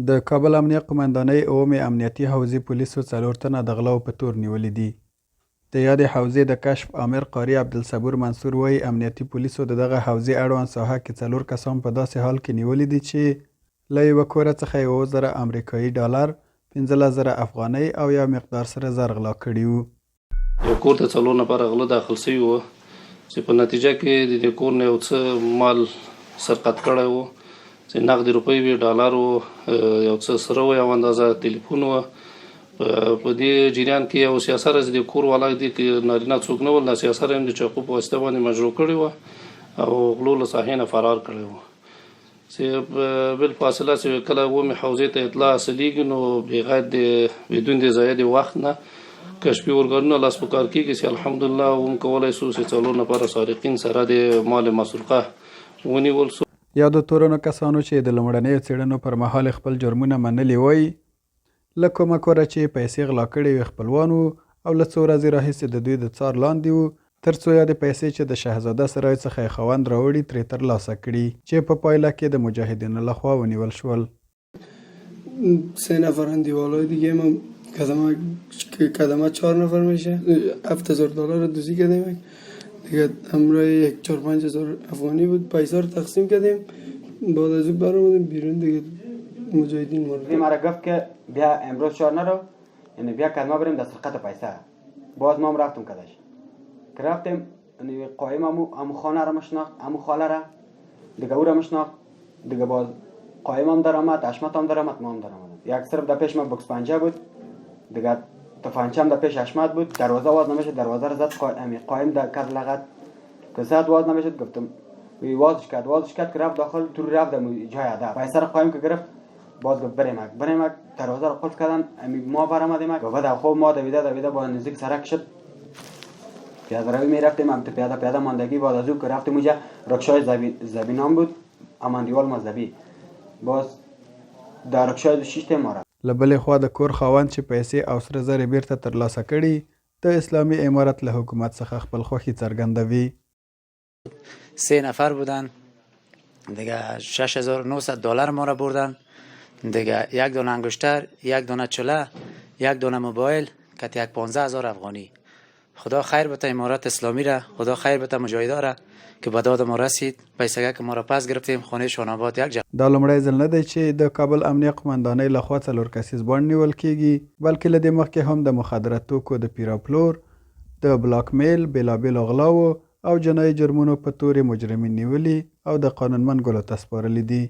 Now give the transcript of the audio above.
د کابل امنیه قمندانۍ اوومې امنیتي حوزې پولیسو 4 تنه د غلاو په تور نیولي دي. د یادې حوزې د کشف آمر قاري عبدالصبور منصور وایي امنیتي پولیسو د دغه حوزې اړوند ساحه کې 4 کسان په داسې حال کې نیولي دي چې له یوه کوره څخه 7,000 امریکایي ډالر، 15,000 افغانۍ او یو مقدار سره زر غلا کړي وو. یو کور ته 4 نفره غله داخل شوي وو چې په نتیجه کې د دې کور نه یو څه مال سرقت کړی وو چې نغدي روپۍ وي، ډالر وو، یو څه سره وو، یو اندازه تلیفون وو. په دې جریان کې یو سیاسر چې د کور والا دي کې نارینه څوک نه ول، دا سیاسر هم د چاقو په واسطه باندې مجروح کړی وو او غلو له ساحې نه فرار کړی وو. چې بالفاصله چې کله اوومې حوزې ته اطلاع حاصلېږي نو بغیر بدون د ضایع د وخت نه کشفي ارګانونه لاس په کار کېږي چې الحمدلله هم کولی شو چې 4 نفره سارقین سره د مال مسروقه ونیول شو. یادو تورنو کسانو چې د لومړنیو څېړنو پر مهال خپل جرمونه منلي وایي له کومه کوره چې پیسې غلا کړې وې خپلوان وو او له څو ورځې راهیسې د دوی د څار لاندې وو تر څو یادې پیسې چې د شهزاده سرای څخه یې خاوند راوړي ترې ترلاسه کړي چې په پایله کې د مجاهدینو لخوا ونیول شول. 3 نفرن دیوالای دیگه ما کدمه 4 نفر میشه، 7,000 دلار رو دوزی کردیم دیگه، همراه 4-5,000 افغانی بود. پیسه رو تقسیم کردیم، بعد از اون برآمدیم بیرون دیگه. مجاهدین مرا گفت که بیا امروز شهر نرو، یعنی بیا کدما بریم در سرقت پیسه. باز ما هم رفتیم کدش که رفتیم قایم امو خانه را مشناخت، امو خاله را دیگه او را مشناخت دیگه. باز قایم هم در آمد، حشمت هم در آمد، ما هم در آمد. یک صرف در پیش ما بکس پنجه بود دیگه، تفنگچه هم در پیش حشمت بود. دروازه واز نمیشد، دروازه را زد قایم در کر لغت که زد واز نمیشد. گفتم وازش کرد که رفت داخل، تو رفت در جای عده پیسه را قایم که گرفت. باز گفت بریم دروازه رو قفل کردن، ما برآمدیم و بعد خوب ما دویده با نزدیک سرک شد. پیاده روی می رفتیم، هم پیاده ماندگی. بعد از اون که رفتیم اونجا رکشای زبینان بود، امان دیوال مذهبی. باز در رکشای 6 تیم ما رفت. له بلې خوا د کور خاوند چې پیسې او سره زر بیرته ترلاسه کړي د اسلامي امارت له حکومت څخه خپل خوښي څرګندوي. 3 نفر بودن دیگه، 6,900 دلار ما را بردن دیگه، 1 دونه انگشتر، 1 دونه چله، 1 دونه موبایل که 15,000 افغانی. خدا خیر بده امارت اسلامی را، خدا خیر بده مجاهدا را که به داد ما رسید. پیسه که ما را پس گرفتیم خانه شاناباد یک جا. دا لومړی ځل نه دی چې د کابل امنیه قمندانۍ لخوا 4 کسیز بانډ نیول کیږي، بلکې له دې مخکې هم د مخدره توکو د پیراپلور، د بلاک میل، بېلابېلو غلاو او جنایي جرمونو په تورې مجرمین نیولي او د قانونمند ګلو ته سپارلي دي.